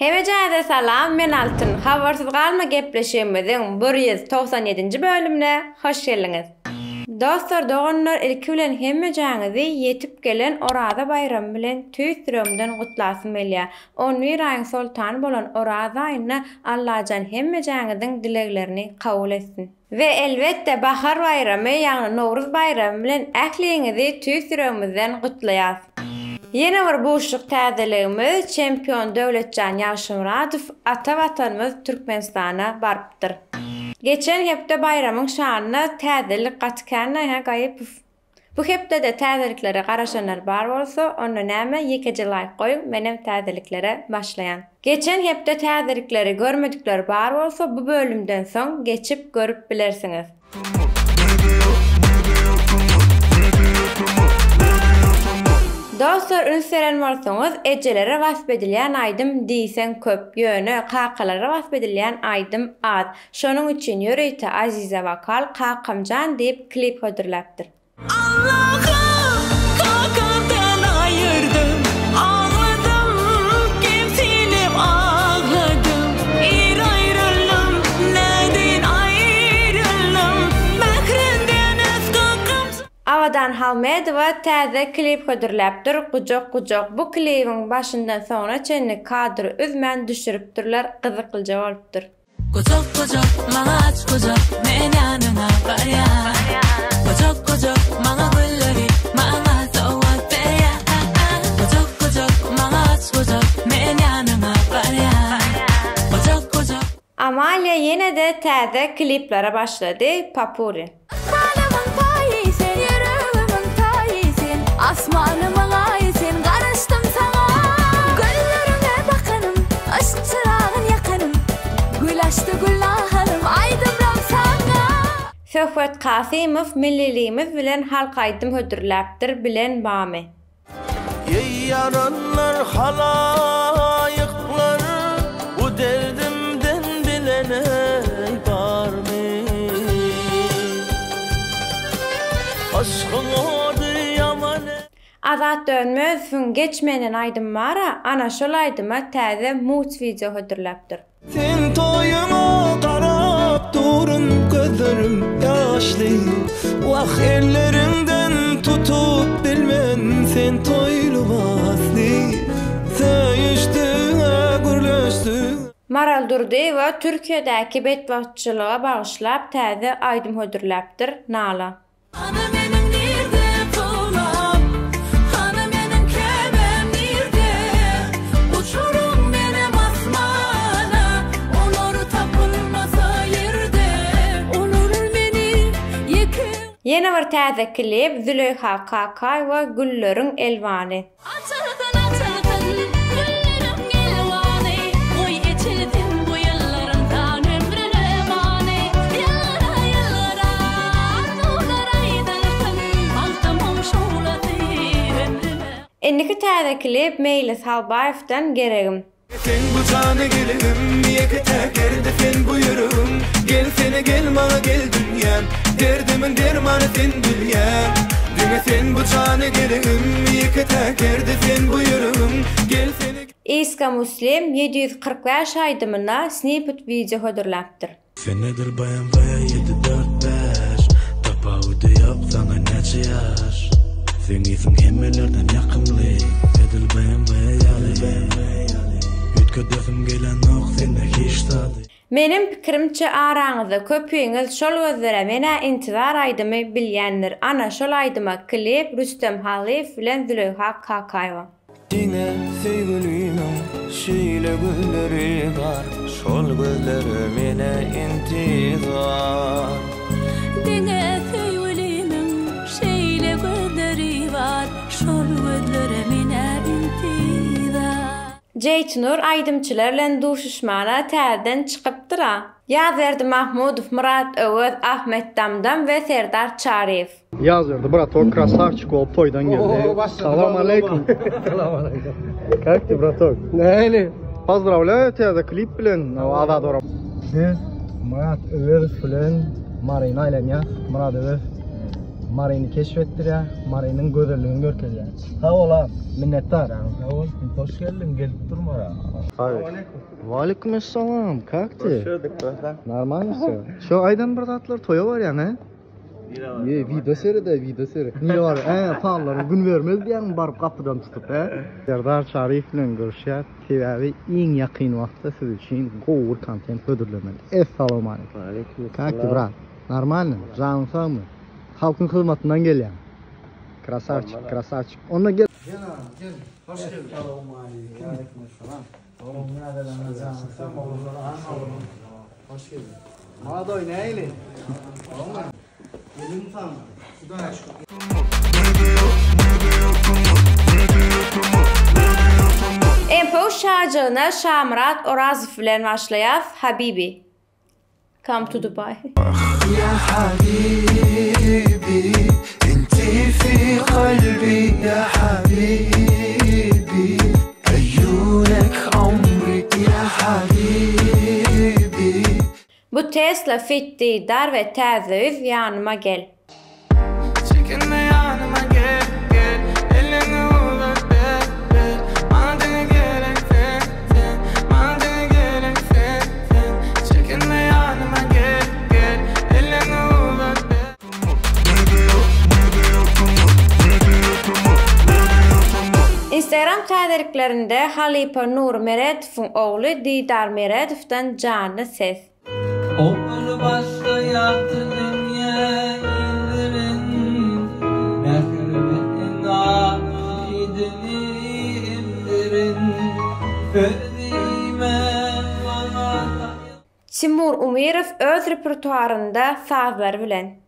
Hemejäde salam, men Altyn. Habarsyz galma gepleşýänmiziň 197-nji bölümine hoş geldiňiz. Dostlar, doganlar ilki bilen hemejäňizi yetip gelen Oraza bayramı bilen tüýsüremden gutlasym gelýär. 11 aýyň sultany bolan Oraza aýyna Allahan hemejäňiziň dileklerini kabul etsin. Ve elbette bahar bayramı ýagny Nowruz bayramı bilen ähliňizi tüýsüremizden gutlaýar. Yine bir boşluk täzeligimiz çempion Döwletjan Ýagşymyradow ata watanymyz Türkmenistana barpdyr. Geçen hepde bayramyň şanyna täzelik gatykany gaýyp. Bu hepde de täzeliklere garaşanlar bar bolsa, onda näme ýekeje laýyk goýup menem täzeliklere başlaýan. Geçen hepde täzelikleri görmedikleri bar bolsa, bu bölümden soň geçip görüp bilersiňiz. Dostlar, ünseren bolsaňyz ejelere wasp edilýän aýdym diýsen köp, ýöne kakalara wasp edilýän aýdym az. Şonuň üçin ýöreýte Aziza Wakal Kakamjan diýip klip hödürläpdir. Allah'ım kakadan ayırdım, ağladım, kimsinip ağladım, ayrıldım, neden ayrıldım, mehrinden öz kakam. Avadan Halmedowa täze klip hödürläpdir, gujok. Bu klipiň başyndan soňra çenli kadry üzmän düşüripdirler, gyzyklyja bolupdyr. Gujok, maňa aç gujok, men ýanyňa barýar. Gujok, maňa gülleri, maňa sowat berýär. Gujok, maňa aç gujok, men ýanyňa barýar. Gujok. Amalia yine de täze kliplere başlady, Papuri. Asmanımın ayısın, karıştım sana. Güllerine bakanım, aşk çırağın yakanım. Gül açtı güllahanım, aydımram sana. Söhbet Kasimow milliliğimiz bilen halk aýdym hödürläpdir bilen bamy. Ey yaranlar halaýyklar, bu derdimden bilene barmy? Aşkyň ody ýaman. Azat Dönmez geçmenen aýdym bara, ana şol aýdyma täze muç video hödürläpdir. Sen toyuma qarap durun, gözlerim ýaşly. Wak ellerinden tutup bilmen, sen toylu basly. Söýüşdüňe gürleşdi. Maral Durdiýewa Türkiýedäki betbaşçylyga bagyşlap täze aýdym hödürläpdir, Nala. Ana menim nirde pulam, ana menim kemem nirde. Uçurum menim asmana, olur tapılmasa yerde. Olur beni yıkın. Yine bir täze klip Züleyha Kakaýewa Gülleriň elwany. Açıldın, güllerim elvani. Oy içildin bu yıllarımdan ömrüne mani. Yıllara, nurlara aydınlığın, altımım şuuladı ömrüme. Endiki täze klip Meýlis Halbaýewdan Geregim. Sen bu cana gelirim, yeke tekerde sen buyurum. Gel sene gel bana gel dünyam, derdimin dermanı sen bilýän. Dine sen bu cana gelirim, yeke tekerde sen buyurum. Gel sene. Iska Muslim 745 aýdymyna snippet video hödürläpdir. Fenedir bayan baya 7-4-5 Tapaudy ýok sana neçe ýaş. Sen ising hemmelerden ýakynly, edil bayan baya ýaly. Ütködefim gelen ok sende hiç tady. Menim pikirimçe araňyzda köpüýiňiz şol gözlere mene intizar aýdymy bilýändir. Ana şol aýdyma klip Rüstem Haliýew bilen Züleyha Kakaýewa. Dine sevgilimin şeýle gülleri var, şol gözleri mene intizar. Dine söýülimin şeýle gözleri var, şol gözlere mine intizar. Jeytnur aýdymçylar bilen duşuşmana täzeden çykypdyr. Ýazerdi Mahmudow, Murat Öwöz, Ahmet Damdam ve Serdar Çareýew. Yazıyordu. Bratok krasavчик ol toydan geldi. Salam aleykum. Salam aleykum. Как ты, браток? Neyli? Поздравляю тебя за клип bilen. Azat Oram. Biz Murat Över bilen Marina ile ya. Murat Över. Maray'ını keşfettirä, Maray'nın gözelligini görkezä. Ha ola, minnettar. Sağ ol, hoş geldin, gelip durma. Waalaikumsalam, как ты? Hoş gördük bro. Nормально всё. Şu aydan bir zatlar toya var ya ne? Video seri. Niye var? Sağlar gün vermez diýen barıp kapıdan tutup Serdar Şarif bilen görüşýär. Tebi iň ýakyn wagtda siz üçin gowur kontent ödürlemeli. Assalamu alaykum. Как ты, брат? Нормально? Canın sağmı? Halkın hizmetinden gelýär. Красавчик. Onda gel. Gel. Hoş geldin. Assalamu alaykum. Aleykümselam. Oğlum nereden canın sağmı? Hoş geldin. Madoy neyle? Oğlum. Elim sağmı. Sudan aşkı. MP şarjyna Şamrat Orazov bilen başlaýar. Habibi. Come to Dubai. يا حبيبي انتي في قلبي يا حبيبي عيونك عمري يا حبيبي Bu Tesla Fit dar ve täze yanıma gel. Çekinme yanıma gel gel elini uzat ver ver bana dene gerek sen bana dene gerek sen çekinme yanıma gel gel elini uzat ver. Instagram täzeliklerinde Halipa Nur Meredov'un oğlu Didar Meredov'dan canlı ses. Oğlu başta yaptı dünya indirin. Mehrebetin ahidini indirin. Ferdime bana. Timur Umirov öz repertuarında sazlar bilen.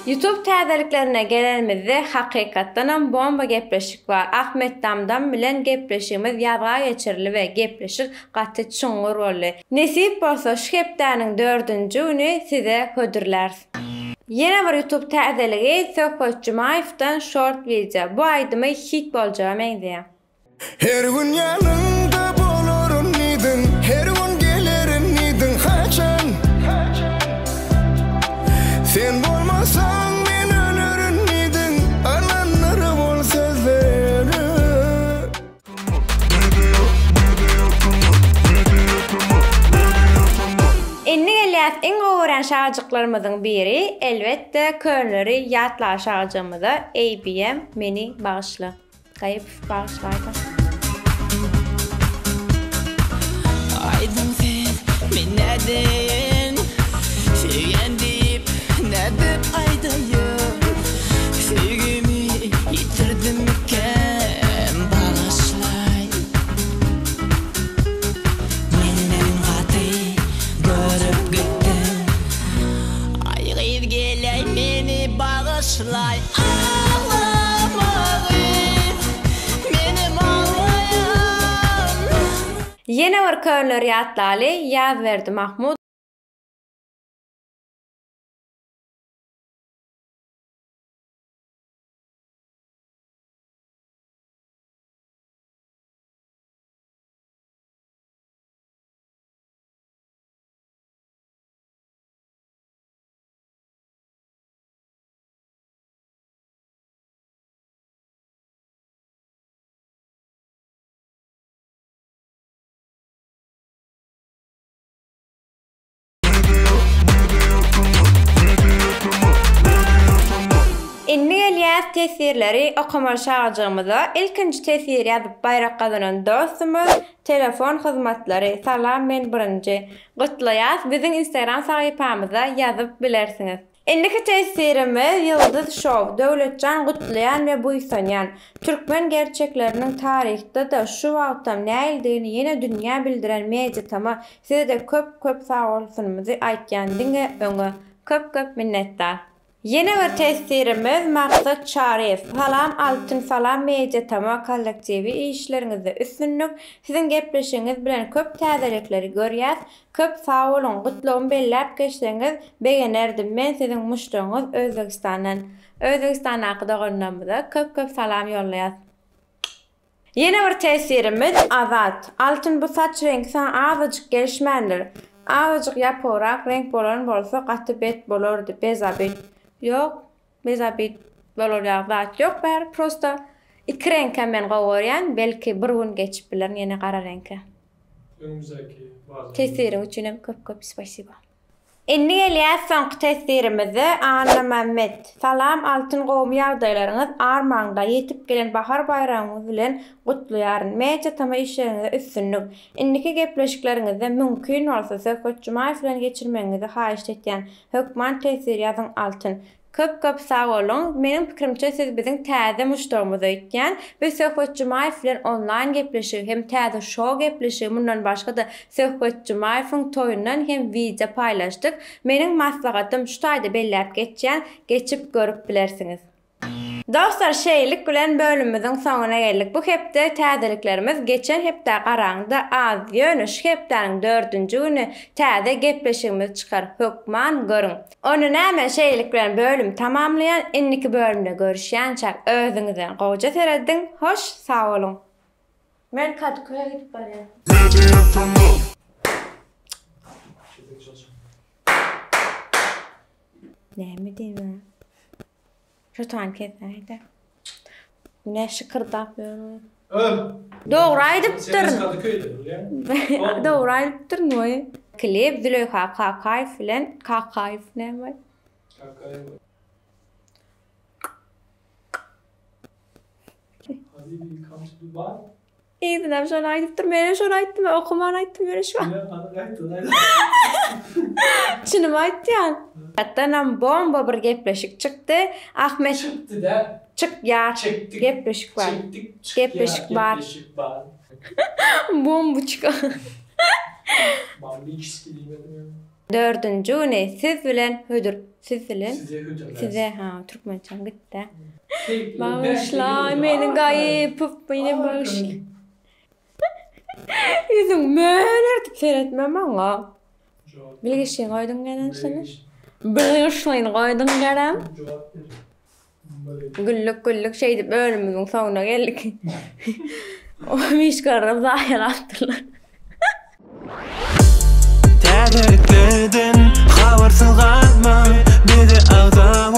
YouTube täzeliklerine gelenmizde hakykatdan bomba gepleşik var. Ahmet Damdan bilen gepleşigimiz ýazga geçirli we gepleşik gaty çuňur boldy. Nesip bolsa şu hepdäniň 4-nji güni size hödürler. Yine bir YouTube täzeligi Söhbet Jumayev'dan short video. Bu aydymy hit boljagy meňzeýär. Her gün yanında bolurum nidin her gün gelirim nidin haçan sen bolmasan men ölürüm nidin ananları bol sözleri. Inni gelýär iň gowran şarjyklarymyzyň biri elbetde Kölnleri ýatlar şarjymyza ABM meni bağışla. Gaýyp bağışlaýdy. Aydın sen minnedeyin sevgen deyip nedip aydayım sevgimi yitirdim miken bağışlay menden gaty görüp gittin aygyp geley meni bağışlay Yine bir Kölnleri ýatlaly Ýazberdi Mahmud. Inni gelýär tesirleri okamal şarjymyza ilkinji tesir ýazyp bayrak gazanan dostumuz telefon hyzmatlary salam men birinji gutlaýas biziň Instagram sahypamyza ýazyp bilersiňiz. Indiki tesirimiz Yıldız Show, Döwletjan Gutlaýan we Buýsanýan. Türkmen gerçekleriniň tarihde da şu wagtdan näildigini ýene dünýä bildiren media tama size de köp sag bolsunymyzy aýtýan diňe öňe köp minnettar. Yeni bir tesirimiz Maksat Şarif. Salam Altın Salam Media Tama kollektivi işlerinizde üstünlük. Sizin gepleşiňiz bilen köp täzelikleri görýäs. Köp sag bolun, gutlugyny belläp geçdiňiz. Begenerdim men sizin muştuňyz Özbegistandan. Özbegistan hakyda görnämizde köp salam ýollayas. Yeni bir tesirimiz Azat. Altın bu saç rengi sana azıcık gelişmendir. Azıcık yaporak renk bolan bolsa gaty bet bolardy, bezabet. Yok, bezabet bolor ýagdaty yok, bäri prosta iki renkkä men gowurýan, belki bir gün geçip bilen ýene gara renkkä. Önümüzdeki bazı. Tesirin üçin hem köp spasiba. Inni gelýär soňky tesirimizi Anna Mehmet. Salam altyn gowum ýagdaýlaryňyz armanda ýetip gelen bahar bayramyňyz bilen gutly ýaryn. Meýje tama işleriňizde üstünlük. Indiki gepleşikleriňizde mümkin bolsa Söhbet Jumaýew bilen geçirmeňizi haýyş etýän hökman tesir ýazyň altyn. Köp sag bolun. Menim pikirimçe siz biziň täze muşdurymyza ýetýän we Söhbet Jumaýew bilen online gepleşik hem täze show gepleşik mundan başga da Söhbet Jumaýewiň toýundan hem video paýlaşdyk. Mening maslahatym şu taýda belläp geçýän, geçip görüp bilersiňiz. Dostlar, şeýlik bilen bölümimiziň soňuna geldik. Bu hepde täzeliklerimiz geçen hepde garaňda az ýönüş hepdeniň 4-nji güni täze gepleşigimiz çykar. Hökman görüň. Onu näme şeýlik bilen bölüm tamamlayan inniki bölümde görüşýänçä özüňizden goja seredin. Hoş, sag bolun. Men Kadıköy'e gidip barýan. Näme diýme? Şu tan kesaydı. Ne şıkırdap ýörüň. Dogry aýdypdyr. Dogry aýdypdyr noý. Klip Züleyha Kakaýew bilen Kakaýew näme? Hadi bir come to the bar. Ýa-da şol aýdypdyr. Men şol aýtdym, okuman aýtdym ýöre şu. Şunu aýtdym. Hattanam bomba bir gepleşik çykdy. Ahmet Çıktı da. çık Çıktık. gepleşik var. Çıktık. Gepleşik var. Gepleşik var. Bomba çıkar. Ben bir ikisi diýmedim. 4-nji güni siz bilen hödür. Siz bilen. Size hücum. Size Türkmençan gitdi. Bağışla, meni gaýyp, meni bağışla. Yüzüm mölertip seyretmem maňa. Bilgeşiň goýdyň gelen seni. Bilgeşiň goýdyň gelen. Güllük şey dip ölümüň soňuna geldik. O mişgarym zahir atdylar. Täzeliklerden habarsyz galma, bizi awda